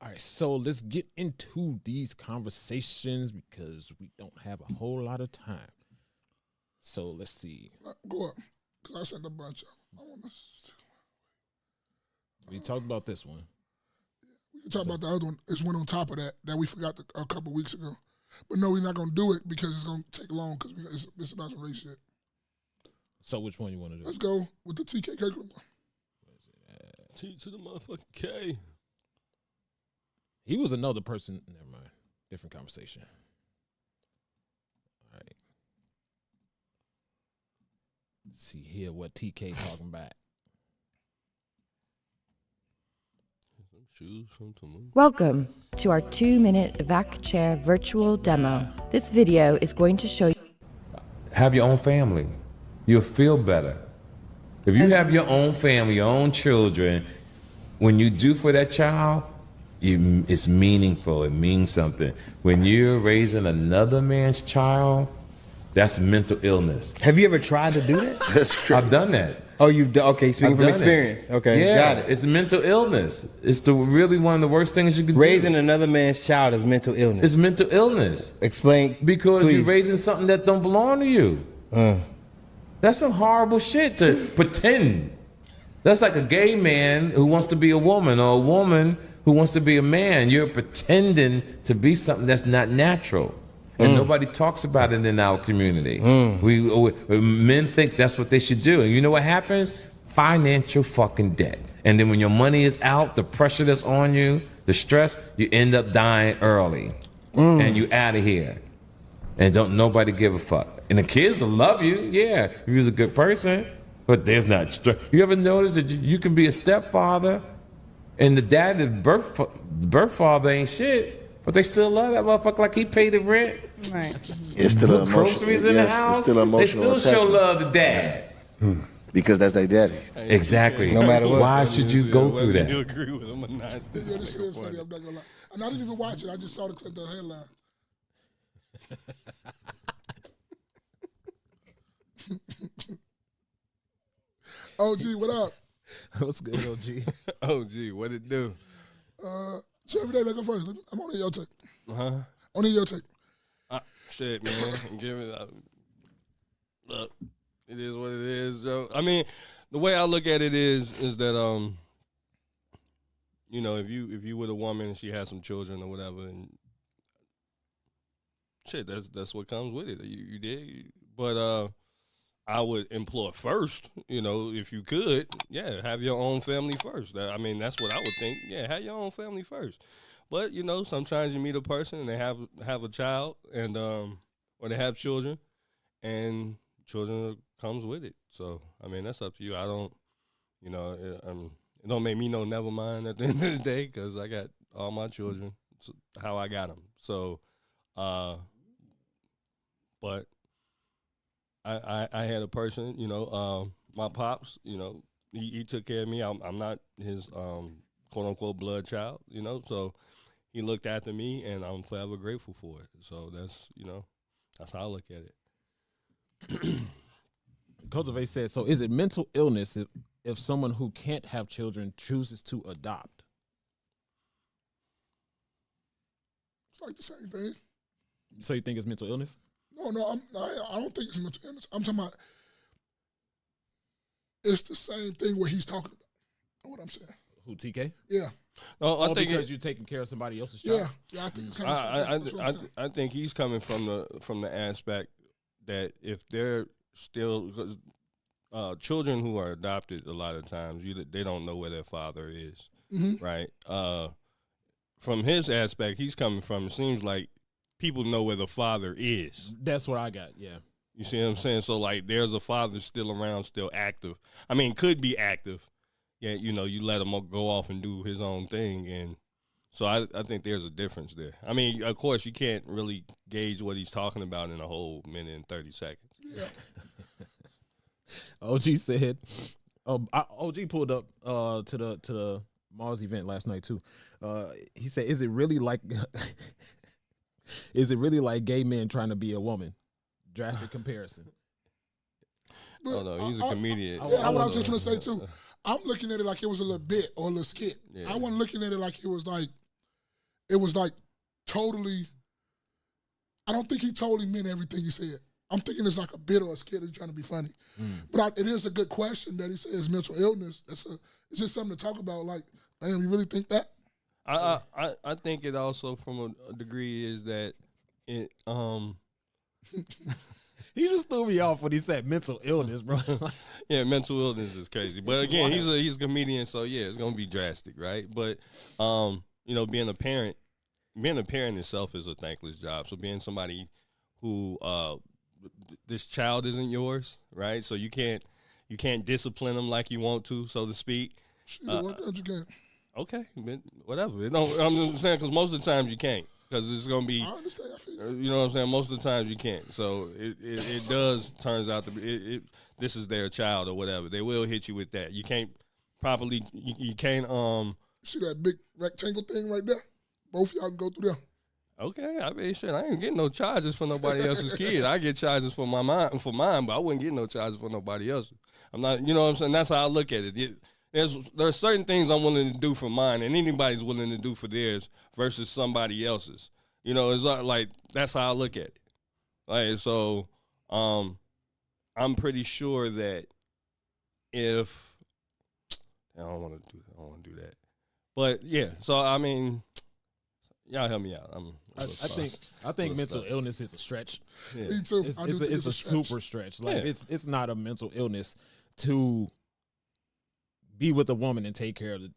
All right, so let's get into these conversations because we don't have a whole lot of time. So let's see. Go up, because I sent a bunch of them. We talked about this one. We can talk about the other one. It's one on top of that we forgot a couple weeks ago. But no, we're not going to do it because it's going to take long because it's about some race shit. So which one you want to do? Let's go with the TK Kirkland one. T to the motherfucking K. He was another person. Never mind. Different conversation. All right. Let's see here what TK talking about. Welcome to our 2-minute vac chair virtual demo. This video is going to show you. Have your own family. You'll feel better. If you have your own family, your own children, when you do for that child, it's meaningful. It means something. When you're raising another man's child, that's mental illness. Have you ever tried to do that? That's crazy. I've done that. Oh, you've done, okay, speaking from experience. It. Okay, yeah, got it. It's mental illness. It's really one of the worst things you can do. Raising another man's child is mental illness. It's mental illness. Explain, because please. You're raising something that don't belong to you. That's some horrible shit to pretend. That's like a gay man who wants to be a woman or a woman who wants to be a man. You're pretending to be something that's not natural. And nobody talks about it in our community. We men think that's what they should do. And you know what happens? Financial fucking debt. And then when your money is out, the pressure that's on you, the stress, you end up dying early. And you out of here. And don't nobody give a fuck. And the kids will love you, yeah, if you're a good person. But there's not stress. You ever notice that you can be a stepfather and the dad, the birth father ain't shit. But they still love that motherfucker like he paid the rent. Right. It's still groceries in the house. It's still emotional. They still show love to dad. Because that's their daddy. Exactly. No matter what. Why should you go through that? You agree with him or not? Yeah, this shit is funny. I'm not gonna lie. And I didn't even watch it. I just saw the headline. OG, what up? What's good, OG? OG, what it do? So every day, let's go first. I'm on your take. On your take. Shit, man. Give it up. Look, it is what it is, Joe. I mean, the way I look at it is that you know, if you with a woman and she has some children or whatever, and shit, that's what comes with it. You did, but I would implore first, you know, if you could, yeah, have your own family first. I mean, that's what I would think. Yeah, have your own family first. But you know, sometimes you meet a person and they have a child, and or they have children, and children comes with it. So I mean, that's up to you. I don't, you know, it don't make me no never mind at the end of the day because I got all my children how I got them. So, but I had a person, you know, my pops, you know, he took care of me. I'm not his quote unquote blood child, you know, so he looked after me, and I'm forever grateful for it. So that's, you know, that's how I look at it. Cultivate said, so is it mental illness if someone who can't have children chooses to adopt? It's like the same thing. So you think it's mental illness? No, I don't think it's mental illness. I'm talking about it's the same thing what he's talking about. Know what I'm saying? Who, TK? Yeah. No, I think because you're taking care of somebody else's child. Yeah, I think it's kind of I think he's coming from the aspect that if they're still, because children who are adopted a lot of times they don't know where their father is, right? From his aspect, he's coming from. It seems like people know where the father is. That's what I got. Yeah. You see what I'm saying? So like, there's a father still around, still active. I mean, could be active. Yeah, you know, you let him go off and do his own thing, and so I think there's a difference there. I mean, of course, you can't really gauge what he's talking about in a whole minute and 30 seconds. Yeah. OG said, OG pulled up to the Mars event last night too. He said, "Is it really like gay men trying to be a woman?" Drastic comparison. Oh no, he's a comedian. Yeah, I was just gonna say too. I'm looking at it like it was a little bit or a little skit. Yeah. I wasn't looking at it like it was like it was like totally. I don't think he totally meant everything he said. I'm thinking it's like a bit or a skit that's trying to be funny. But it is a good question that he says mental illness. It's just something to talk about. Like, damn, you really think that? I think it also from a degree is that it He just threw me off when he said mental illness, bro. yeah, mental illness is crazy. But again, he's a comedian, so yeah, it's gonna be drastic, right? But you know, being a parent itself is a thankless job. So being somebody who this child isn't yours, right? So you can't discipline them like you want to, so to speak. Shit, what don't you get? Okay, whatever. I'm just saying because most of the times you can't because it's gonna be. I understand. I feel you. You know what I'm saying? Most of the times you can't. So it does turns out to be this is their child or whatever. They will hit you with that. You can't properly. You can't. See that big rectangle thing right there? Both of y'all can go through there. Okay, I mean, shit, I ain't getting no charges for nobody else's kid. I get charges for mine, but I wouldn't get no charges for nobody else's. I'm not, you know what I'm saying? That's how I look at it. There's certain things I'm willing to do for mine, and anybody's willing to do for theirs versus somebody else's. You know, it's like that's how I look at it. Like so, I'm pretty sure that if I don't want to do that, but yeah. So I mean. Y'all help me out. I think mental illness is a stretch. Yeah. Me too. It's a super stretch. Like it's not a mental illness to be with a woman and take care of it.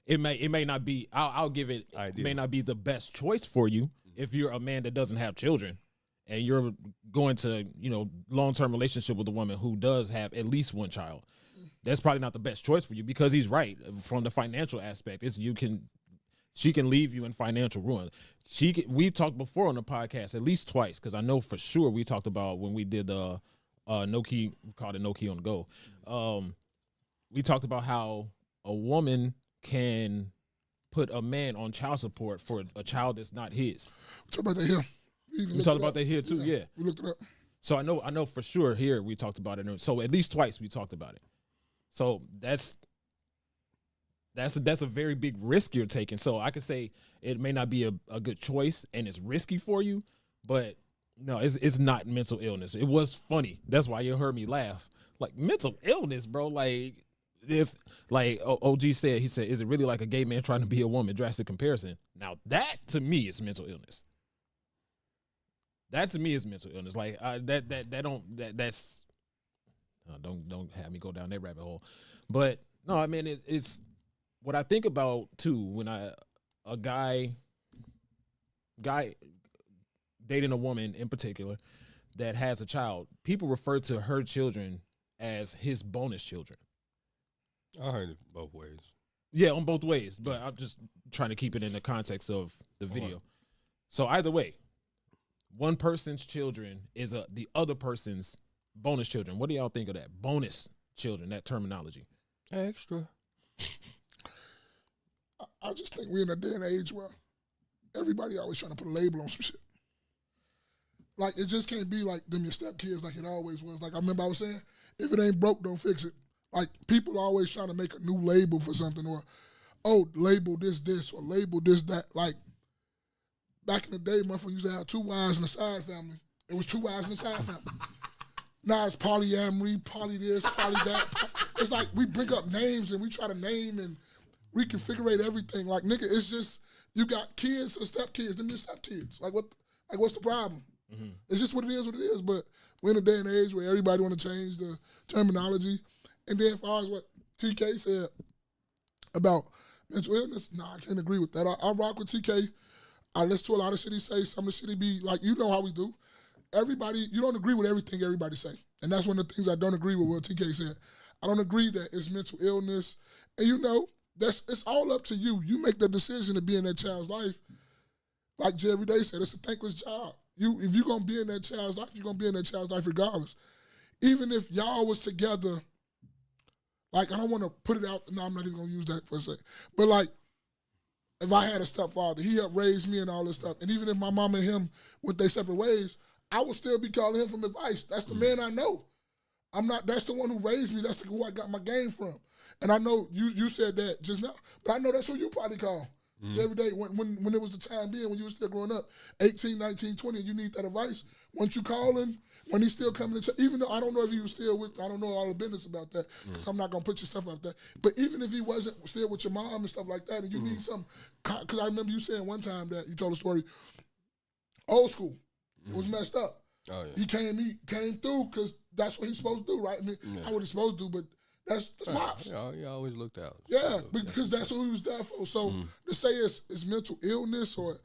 It may not be. I'll give it. It may not be the best choice for you if you're a man that doesn't have children and you're going to long-term relationship with a woman who does have at least one child. That's probably not the best choice for you because he's right from the financial aspect. She can leave you in financial ruin. We've talked before on the podcast at least twice because I know for sure we talked about when we did the KNoWKi, we called it KNoWKi on the go. We talked about how a woman can put a man on child support for a child that's not his. We talked about that here. We talked about that here too, yeah. We looked it up. So I know for sure here we talked about it. So at least twice we talked about it. So that's a very big risk you're taking. So I could say it may not be a good choice and it's risky for you, but no, it's not mental illness. It was funny. That's why you heard me laugh. Like mental illness, bro. Like if OG said, he said, is it really like a gay man trying to be a woman? Drastic comparison. Now that to me is mental illness. That to me is mental illness. Like don't have me go down that rabbit hole. But no, I mean it's. What I think about too when a guy dating a woman in particular that has a child, people refer to her children as his bonus children. I heard it both ways. Yeah, on both ways, but I'm just trying to keep it in the context of the video. So either way, one person's children is the other person's bonus children. What do y'all think of that? Bonus children, that terminology. Extra. I just think we're in a day and age where everybody always trying to put a label on some shit. Like, it just can't be like them your stepkids like it always was. Like, I remember I was saying, if it ain't broke, don't fix it. Like, people are always trying to make a new label for something or, oh, label this, or label this, that. Like, back in the day, motherfuckers used to have 2 wives in a side family. It was 2 wives in a side family. Now it's polyamory, poly this, poly that. It's like we bring up names and we try to name and reconfigure everything. Like, nigga, it's just you got kids and stepkids, them your stepkids. What's the problem? Mm-hmm. It's just what it is. But we're in a day and age where everybody want to change the terminology. And then as far as what TK said about mental illness, I can't agree with that. I rock with TK. I listen to a lot of shit he say. Some of the shit he be like, you know how we do. Everybody, you don't agree with everything everybody say. And that's one of the things I don't agree with what TK said. I don't agree that it's mental illness. And it's all up to you. You make the decision to be in that child's life. Like Jerry Day said, it's a thankless job. If you're gonna be in that child's life, you're gonna be in that child's life regardless. Even if y'all was together, like I don't want to put it out. No, I'm not even gonna use that for a second. But like, if I had a stepfather, he helped raise me and all this stuff. And even if my mom and him went their separate ways, I would still be calling him for advice. That's the man I know. That's the one who raised me. That's who I got my game from. And I know you said that just now, but I know that's who you probably call. So every day, when it was the time being, when you were still growing up, 18, 19, 20, and you need that advice, once you call him, when he's still coming to, even though I don't know if he was still with, I don't know all the business about that, because I'm not going to put your stuff out there. But even if he wasn't still with your mom and stuff like that, and you need some, because I remember you saying one time that you told a story, old school, it was messed up. Oh, yeah. He came through because that's what he's supposed to do, right? I mean, not what he's supposed to do, but that's pops. Yeah, he always looked out. Yeah, because that's what he was there for. So to say it's mental illness or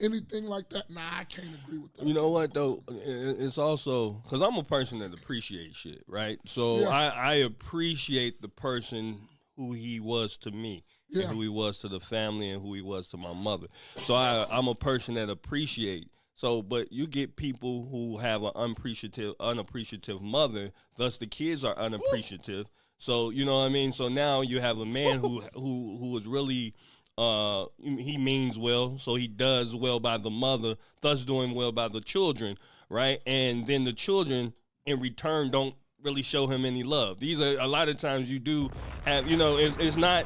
anything like that, nah, I can't agree with that. You know what though? It's also because I'm a person that appreciates shit, right? So I appreciate the person who he was to me, and who he was to the family, and who he was to my mother. So I'm a person that appreciate. So, but you get people who have an unappreciative mother, thus the kids are unappreciative. So, you know what I mean? So now you have a man who is really, he means well, so he does well by the mother, thus doing well by the children, right? And then the children, in return, don't really show him any love. These are, a lot of times you do have, you know, it's not,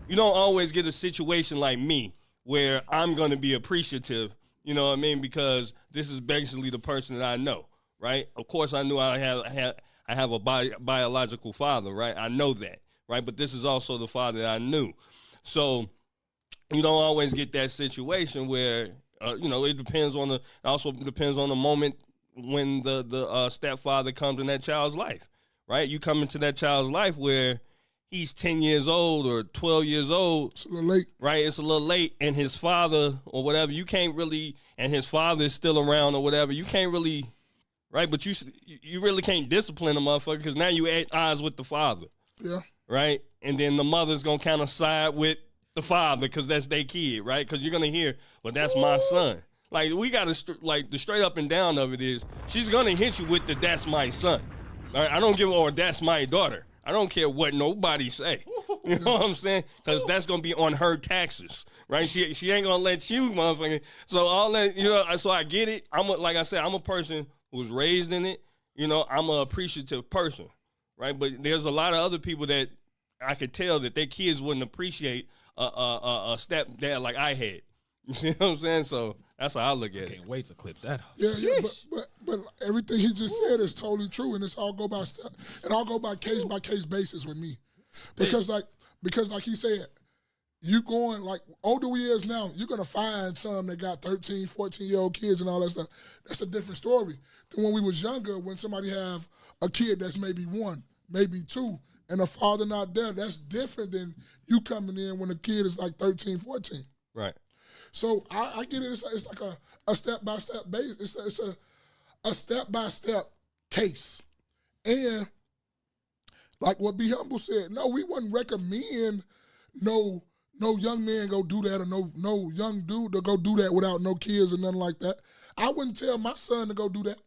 you don't always get a situation like me where I'm going to be appreciative. You know what I mean? Because this is basically the person that I know, right? Of course, I knew I have a biological father, right? I know that, right? But this is also the father that I knew. So you don't always get that situation where, you know, it depends on the moment when the stepfather comes in that child's life, right? You come into that child's life where he's 10 years old or 12 years old. It's a little late. Right, it's a little late, and his father or whatever, you can't really, and his father is still around or whatever, you can't really, right, but you really can't discipline a motherfucker because now you at odds with the father. Yeah. Right? And then the mother's going to kind of side with the father because that's their kid, right? Because you're going to hear, well, that's my son. Like, we got to, like, the straight up and down of it is, she's going to hit you with the that's my son. All right? I don't give a, or that's my daughter. I don't care what nobody say. You know what I'm saying? Because that's going to be on her taxes, right? She ain't going to let you, motherfucker. So all that, you know, so I get it. Like I said, I'm a person who was raised in it. You know, I'm an appreciative person, right? But there's a lot of other people that I could tell that their kids wouldn't appreciate a stepdad like I had. You see what I'm saying? So that's how I look at it. Can't wait to clip that up. Yeah, but everything he just said is totally true, and it's all go by step. It all go by case basis with me, because like he said, you going like older we is now, you're gonna find some that got 13, 14-year-old kids and all that stuff. That's a different story than when we was younger. When somebody have a kid that's maybe 1, maybe 2, and the father not there, that's different than you coming in when a kid is like 13, 14. Right. So I get it. It's like a step-by-step basis. It's a step-by-step case. And like what B. Humble said, no, we wouldn't recommend no young man go do that, or no young dude to go do that without no kids or nothing like that. I wouldn't tell my son to go do that.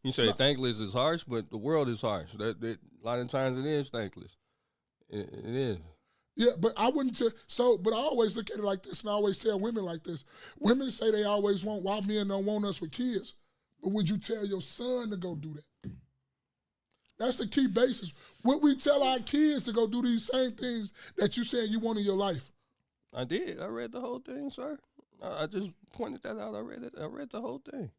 You say thankless is harsh, but the world is harsh. That a lot of times it is thankless. It is. Yeah, but I wouldn't but I always look at it like this, and I always tell women like this. Women say they always want, why men don't want us with kids. But would you tell your son to go do that? That's the key basis. Would we tell our kids to go do these same things that you said you want in your life? I did. I read the whole thing, sir. I just pointed that out. I read the whole thing.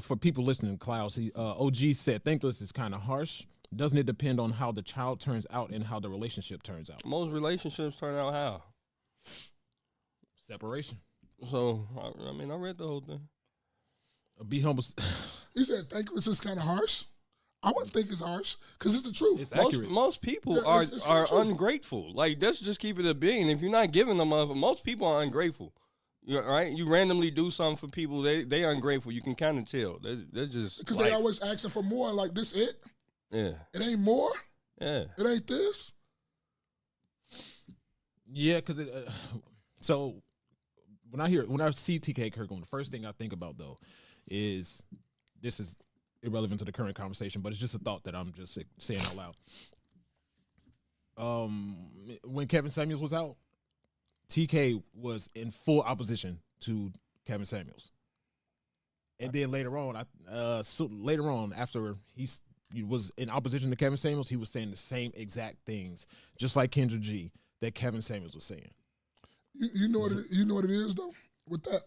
For people listening, Klaus, OG said thankless is kind of harsh. Doesn't it depend on how the child turns out and how the relationship turns out? Most relationships turn out how? Separation. So, I mean, I read the whole thing. Be humble. He said thankless is kind of harsh. I wouldn't think it's harsh because it's the truth. It's accurate. Most people are ungrateful. Like, let's just keep it a being. If you're not giving them up, most people are ungrateful. Right? You randomly do something for people, they ungrateful. You can kind of tell. They're just because they always asking for more. Like, this it? Yeah. It ain't more? Yeah. It ain't this? Yeah, because so when I see TK Kirkland, the first thing I think about though is, this is irrelevant to the current conversation, but it's just a thought that I'm just saying out loud. When Kevin Samuels was out, TK was in full opposition to Kevin Samuels, and then later on, after he was in opposition to Kevin Samuels, he was saying the same exact things, just like Kendra G, that Kevin Samuels was saying. You know what it is though. With that,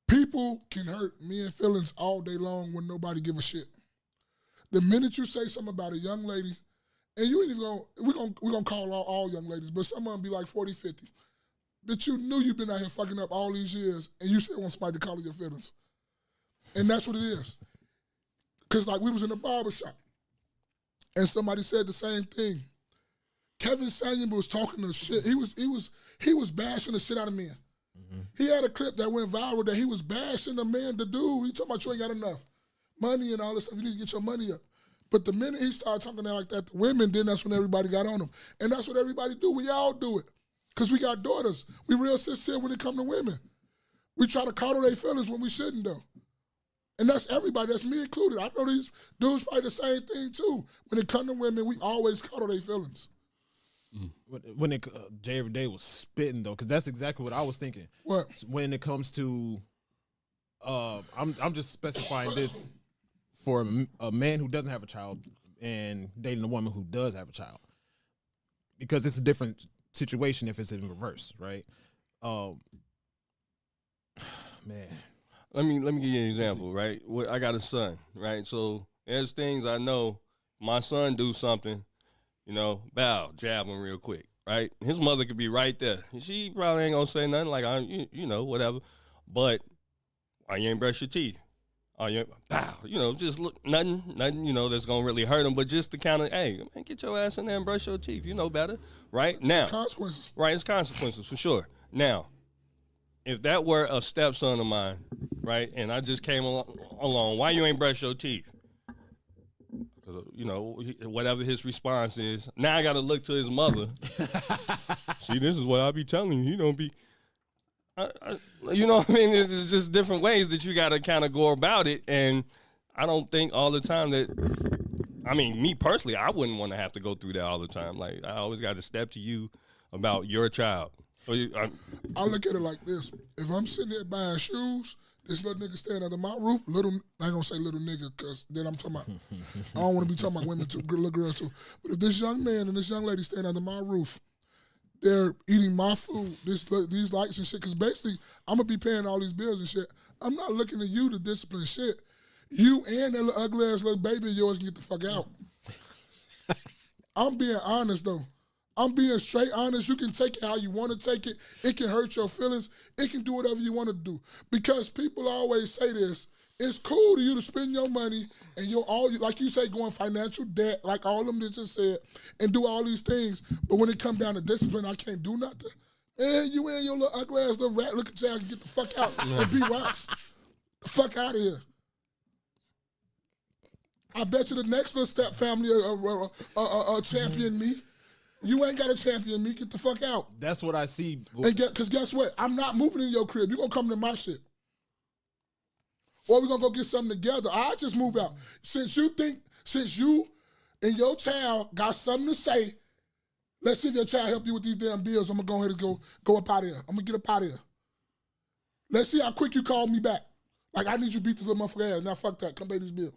people can hurt men's feelings all day long when nobody give a shit. The minute you say something about a young lady, and you ain't even we're gonna call all young ladies, but some of them be like 40, 50. That you knew you've been out here fucking up all these years, and you still want somebody to call your feelings. And that's what it is. Cause like we was in a barbershop, and somebody said the same thing. Kevin Samuel was talking to shit. He was bashing the shit out of men. Mm-hmm. He had a clip that went viral that he was bashing the man, the dude. He talking about you ain't got enough money and all this stuff. You need to get your money up. But the minute he started talking like that to women, then that's when everybody got on him. And that's what everybody do. We all do it. Because we got daughters. We real sincere when it come to women. We try to coddle their feelings when we shouldn't, though. And that's everybody. That's me included. I know these dudes probably the same thing, too. When it come to women, we always coddle their feelings. When Jay Everyday was spitting, though, because that's exactly what I was thinking. What? When it comes to, I'm just specifying this for a man who doesn't have a child and dating a woman who does have a child, because it's a different situation if it's in reverse, right? Man, let me give you an example, right? I got a son, right? So there's things I know. My son do something, bow, jab him real quick, right? His mother could be right there. She probably ain't gonna say nothing like, whatever. But why you ain't brush your teeth? Oh, yeah, bow, just look, nothing, that's gonna really hurt him, but just to kind of, hey, man, get your ass in there and brush your teeth. You know better, right? Now, consequences. Right, it's consequences for sure. Now, if that were a stepson of mine, right, and I just came along, why you ain't brush your teeth? Because, whatever his response is, now I got to look to his mother. See, this is what I be telling you. You don't be. You know what I mean? It's just different ways that you got to kind of go about it. And I don't think all the time me personally, I wouldn't want to have to go through that all the time. Like, I always got to step to you about your child. I look at it like this. If I'm sitting there buying shoes, this little nigga standing under my roof, I ain't gonna say little nigga, because then I'm talking about, I don't want to be talking about women too, little girls too. But if this young man and this young lady stand under my roof, they're eating my food, these lights and shit, because basically, I'm going to be paying all these bills and shit. I'm not looking to you to discipline shit. You and that little ugly-ass little baby of yours can get the fuck out. I'm being honest, though. I'm being straight honest. You can take it how you want to take it. It can hurt your feelings. It can do whatever you want to do. Because people always say this, it's cool to you to spend your money and like you say, go in financial debt, like all of them that just said, and do all these things. But when it come down to discipline, I can't do nothing. Man, you and your little ugly ass little rat looking child can get the fuck out and be rocks. The fuck out of here. I bet you the next little step family champion me. You ain't got to champion me. Get the fuck out. That's what I see. Because guess what? I'm not moving in your crib. You're going to come to my shit. Or we're going to go get something together. I just move out. Since you and your child got something to say, let's see if your child help you with these damn bills. I'm going to go ahead and go up out of here. I'm going to get up out of here. Let's see how quick you call me back. Like, I need you to beat this little motherfucker ass. Now, fuck that. Come pay these bills.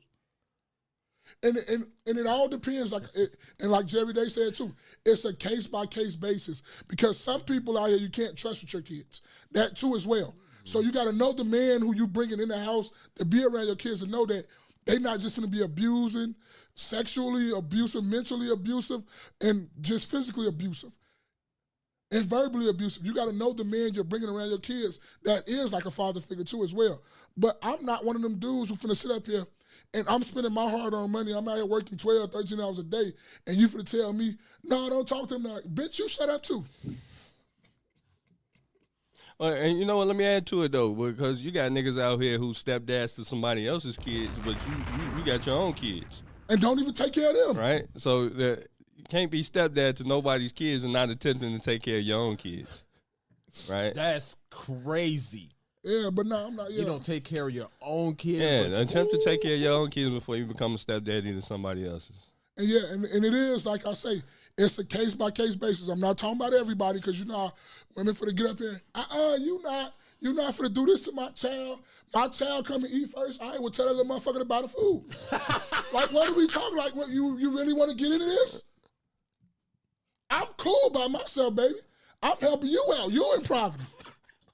And it all depends, like Jerry Day said too, it's a case-by-case basis, because some people out here you can't trust with your kids. That too as well. So you got to know the man who you bringing in the house to be around your kids and know that they not just going to be abusing, sexually abusive, mentally abusive, and just physically abusive. And verbally abusive. You got to know the man you're bringing around your kids that is like a father figure too as well. But I'm not one of them dudes who finna sit up here and I'm spending my hard-earned money. I'm out here working 12, 13 hours a day, and you finna tell me, no, don't talk to him now. Bitch, you shut up too. And you know what? Let me add to it though, because you got niggas out here who stepdads to somebody else's kids, but you got your own kids and don't even take care of them. Right? So you can't be stepdad to nobody's kids and not attempting to take care of your own kids. Right? That's crazy. Yeah, but no, I'm not. Yeah. You don't take care of your own kids. Yeah, attempt to take care of your own kids before you become a stepdaddy to somebody else's. And yeah, and it is, like I say, it's a case-by-case basis. I'm not talking about everybody, because you know women for to get up here, you're not for to do this to my child. My child come and eat first. I will tell that little motherfucker to buy the food. Like, what are we talking? Like, what, you really want to get into this? I'm cool by myself, baby. I'm helping you out. You in poverty.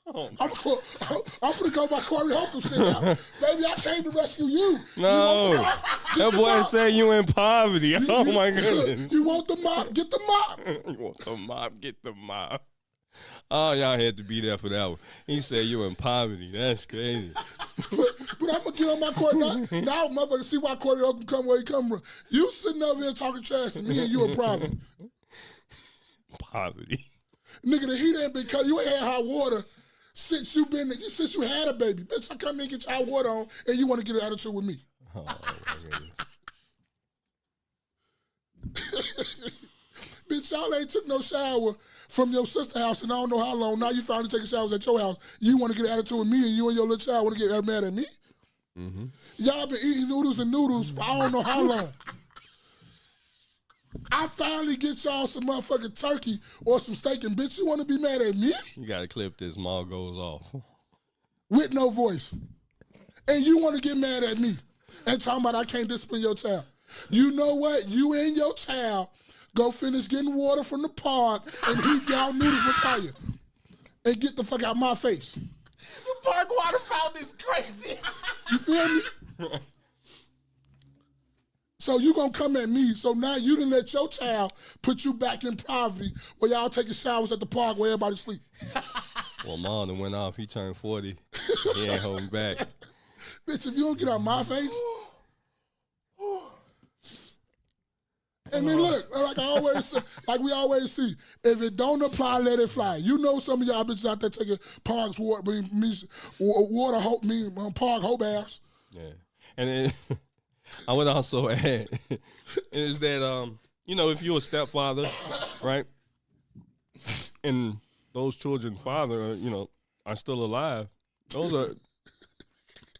I'm gonna go by Corey Holcomb sit down. Baby, I came to rescue you. No, that boy say you in poverty. Oh my goodness. You want the mop? Get the mop. You want the mop? Get the mop. Oh, y'all had to be there for that one. He said you in poverty. That's crazy. But I'm gonna get on my Corey now, motherfucker. See why Corey Holcomb come where he come from. You sitting over here talking trash to me, and you in poverty. Poverty. Nigga, the heat ain't been cut. You ain't had hot water since you had a baby. Bitch, I come in and get your hot water on, and you want to get an attitude with me. Oh, my goodness. Bitch, y'all ain't took no shower from your sister's house and I don't know how long. Now you finally taking showers at your house. You want to get an attitude with me, and you and your little child want to get mad at me? Mm-hmm. Y'all been eating noodles for I don't know how long. I finally get y'all some motherfucking turkey or some steak, and bitch, you want to be mad at me? You got to clip this. Maul goes off. With no voice. And you want to get mad at me and talking about I can't discipline your child. You know what? You and your child go finish getting water from the park and heat y'all noodles with fire. And get the fuck out my face. The park water fountain is crazy. You feel me? So you gonna come at me. So now you done let your child put you back in poverty where y'all taking showers at the park where everybody sleep. Well, Mom done went off. He turned 40. He ain't holding back. Bitch, if you don't get out my face. And then look, like we always see, if it don't apply, let it fly. You know some of y'all bitches out there taking parks park hoe baths. Yeah. And then I would also add is that you know, if you're a stepfather, right, and those children's father, you know, are still alive, those are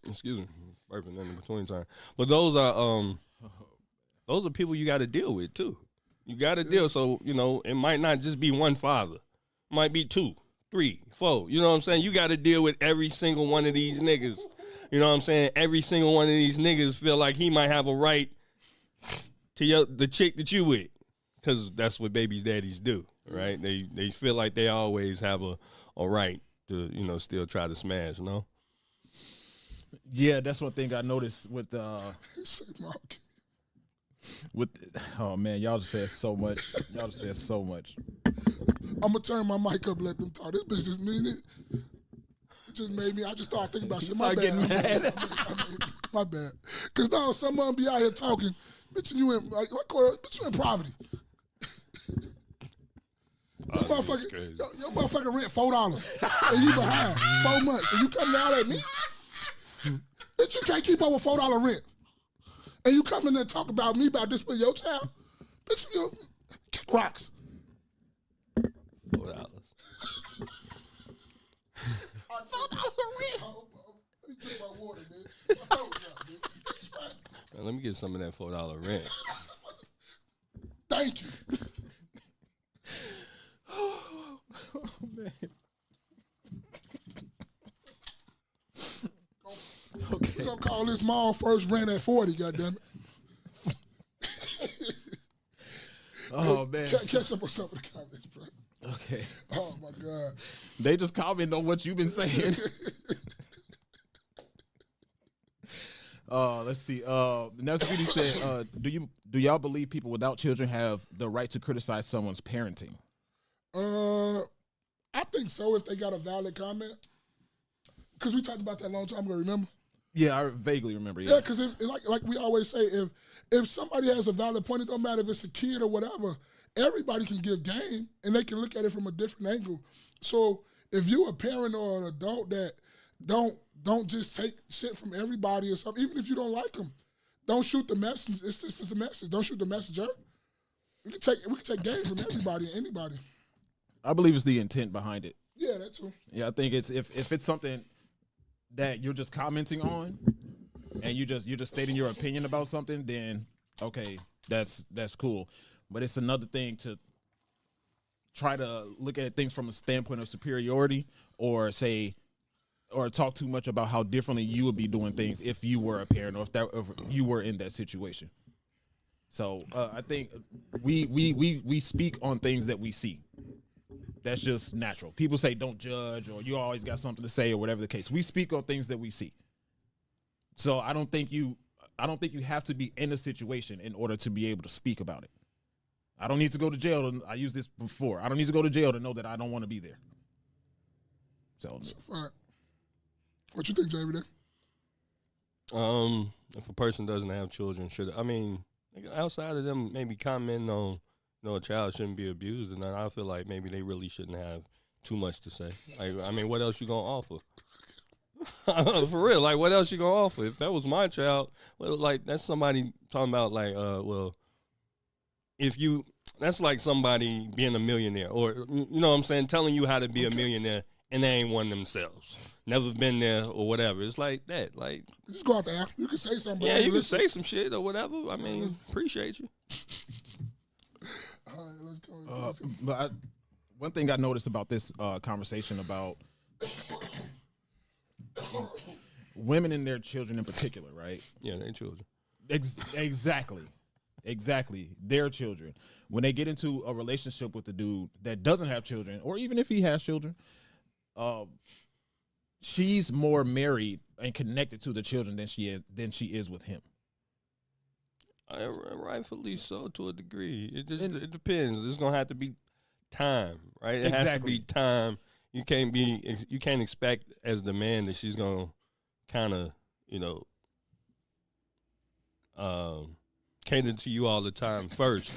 excuse me, burping in between time, but those are people you got to deal with too. You got to deal. So, you know, it might not just be one father. It might be 2, 3, 4. You know what I'm saying? You got to deal with every single one of these niggas. You know what I'm saying? Every single one of these niggas feel like he might have a right to the chick that you with, because that's what baby's daddies do, right? They feel like they always have a right to, you know, still try to smash, you know? Yeah, that's one thing I noticed with oh man, y'all just said so much. Y'all just said so much. I'm gonna turn my mic up, let them talk. This bitch just mean it. It just made me. I just started thinking about shit. My bad. My bad. Cause now some of them be out here talking. Bitch, you in bitch, you in poverty. Your motherfucker rent $4 and you behind 4 months and you coming out at me. Bitch, you can't keep up with $4 rent. And you come in there and talk about me about this with your child? Bitch, you kick rocks. $4. $4 rent. Let me drink my water, man. Man, let me get some of that $4 rent. Thank you. Oh, man. Okay. We're gonna call this mom first rent at 40, goddammit. Oh man. Catch up with some of the comments, bro. Okay. Oh my God. They just comment on what you've been saying. Let's see. Next video said, do y'all believe people without children have the right to criticize someone's parenting? I think so if they got a valid comment. Because we talked about that a long time ago, remember? Yeah, I vaguely remember. Yeah, because like we always say, if somebody has a valid point, it don't matter if it's a kid or whatever, everybody can give game and they can look at it from a different angle. So if you're a parent or an adult that don't just take shit from everybody or something, even if you don't like them, don't shoot the message. It's just the message. Don't shoot the messenger. We can take game from everybody and anybody. I believe it's the intent behind it. Yeah, that too. Yeah, I think it's if it's something that you're just commenting on and you're just stating your opinion about something, then okay, that's cool. But it's another thing to try to look at things from a standpoint of superiority or talk too much about how differently you would be doing things if you were a parent or if you were in that situation. So I think we speak on things that we see. That's just natural. People say don't judge, or you always got something to say, or whatever the case. We speak on things that we see. So I don't think you have to be in a situation in order to be able to speak about it. I don't need to go to jail. I used this before. I don't need to go to jail to know that I don't want to be there. So that's a fact. What you think, JV? If a person doesn't have children, outside of them maybe commenting on, a child shouldn't be abused, and I feel like maybe they really shouldn't have too much to say. What else you gonna offer? For real, what else you gonna offer? If that was my child, that's somebody talking about that's like somebody being a millionaire, or you know what I'm saying, telling you how to be a millionaire, and they ain't one themselves, never been there or whatever. It's like that. Just go out there. You can say something. Yeah, you can say some shit or whatever. Appreciate you. All right, let's go. But one thing I noticed about this conversation about women and their children in particular, right? Yeah, their children. Exactly. Their children. When they get into a relationship with a dude that doesn't have children, or even if he has children, she's more married and connected to the children than she is with him. Rightfully so, to a degree. It depends. It's gonna have to be time, right? It has to be time. You can't expect as the man that she's gonna kind of cater to you all the time first.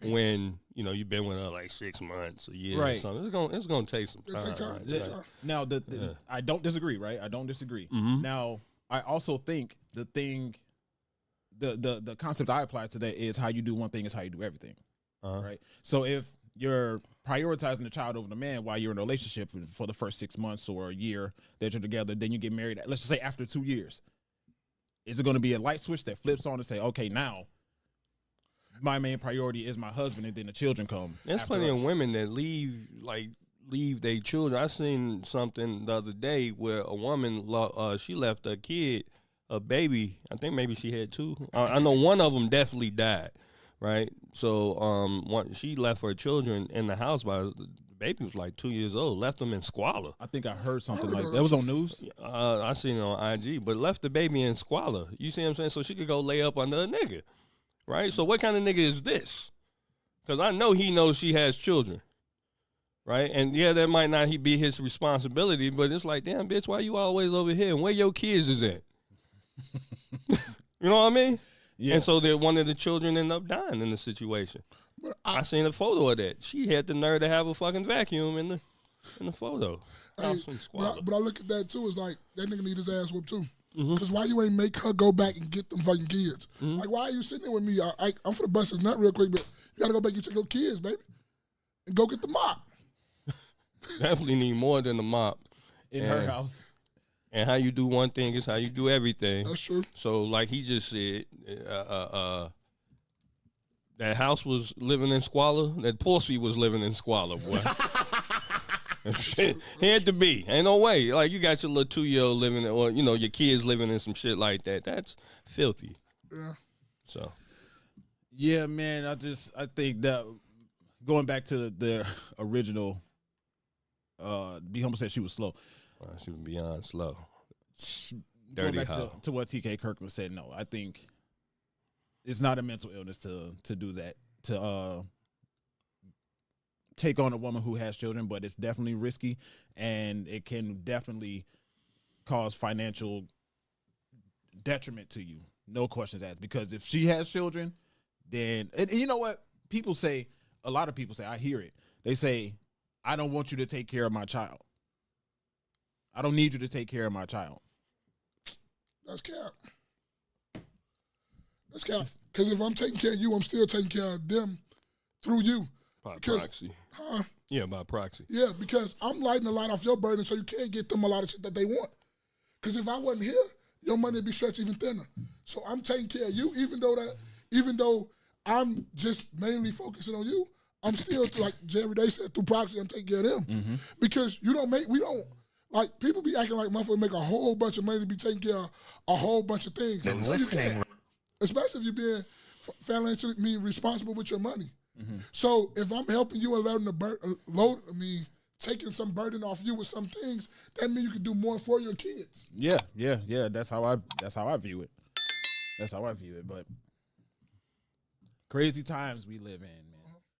When you've been with her like 6 months, a year, right? Or something. It's gonna take some time. Right? Now, I don't disagree, right? I don't disagree. Mm-hmm. Now, I also think the concept I apply to that is how you do one thing is how you do everything, right? So if you're prioritizing the child over the man while you're in a relationship for the first 6 months or a year that you're together, then you get married. Let's just say after 2 years, is it going to be a light switch that flips on and say, okay, now my main priority is my husband, and then the children come? There's plenty of women that leave their children. I seen something the other day where a woman she left a baby. I think maybe she had two. I know one of them definitely died, right? So she left her children in the house the baby was like 2 years old. Left them in squalor. I think I heard something like that. That was on news. I seen it on IG, but left the baby in squalor. You see what I'm saying? So she could go lay up under a nigga. Right? So what kind of nigga is this? Because I know he knows she has children. Right? And yeah, that might not be his responsibility, but it's like, damn, bitch, why you always over here? And where your kids is at? You know what I mean? Yeah. And so one of the children ended up dying in the situation. I seen a photo of that. She had the nerve to have a fucking vacuum in the photo. Hey, but I look at that too. It's like that nigga need his ass whooped too. Because why you ain't make her go back and get them fucking kids? Like, why are you sitting there with me? I'm for the bust his nut real quick, but you gotta go back and get your kids, baby, and go get the mop. Definitely need more than the mop in her house. And how you do one thing is how you do everything. That's true. So, like he just said, that house was living in squalor. That pussy was living in squalor, boy. Shit, had to be. Ain't no way. Like, you got your little 2-year-old living, or your kids living in some shit like that. That's filthy. Yeah. So. Yeah, man. I think that going back to the original, B Humble said she was slow. She was beyond slow. Dirty going back to what TK Kirkland said. No, I think it's not a mental illness to do that, to take on a woman who has children, but it's definitely risky, and it can definitely cause financial detriment to you. No questions asked. Because if she has children, then, and you know what? A lot of people say, I hear it. They say, I don't want you to take care of my child. I don't need you to take care of my child. That's cap. That's cap. Because if I'm taking care of you, I'm still taking care of them through you. By proxy. Huh? Yeah, by proxy. Yeah, because I'm lighting a lot off your burden so you can't get them a lot of shit that they want. Because if I wasn't here, your money would be stretched even thinner. So I'm taking care of you, even though I'm just mainly focusing on you, I'm still, like Jerry Day said, through proxy, I'm taking care of them. Mm-hmm. Because like, people be acting like motherfuckers make a whole bunch of money to be taking care of a whole bunch of things. Been listening. Especially if you're being financially responsible with your money. So if I'm helping you and letting the taking some burden off you with some things, that means you can do more for your kids. Yeah. That's how I view it. That's how I view it. But crazy times we live in.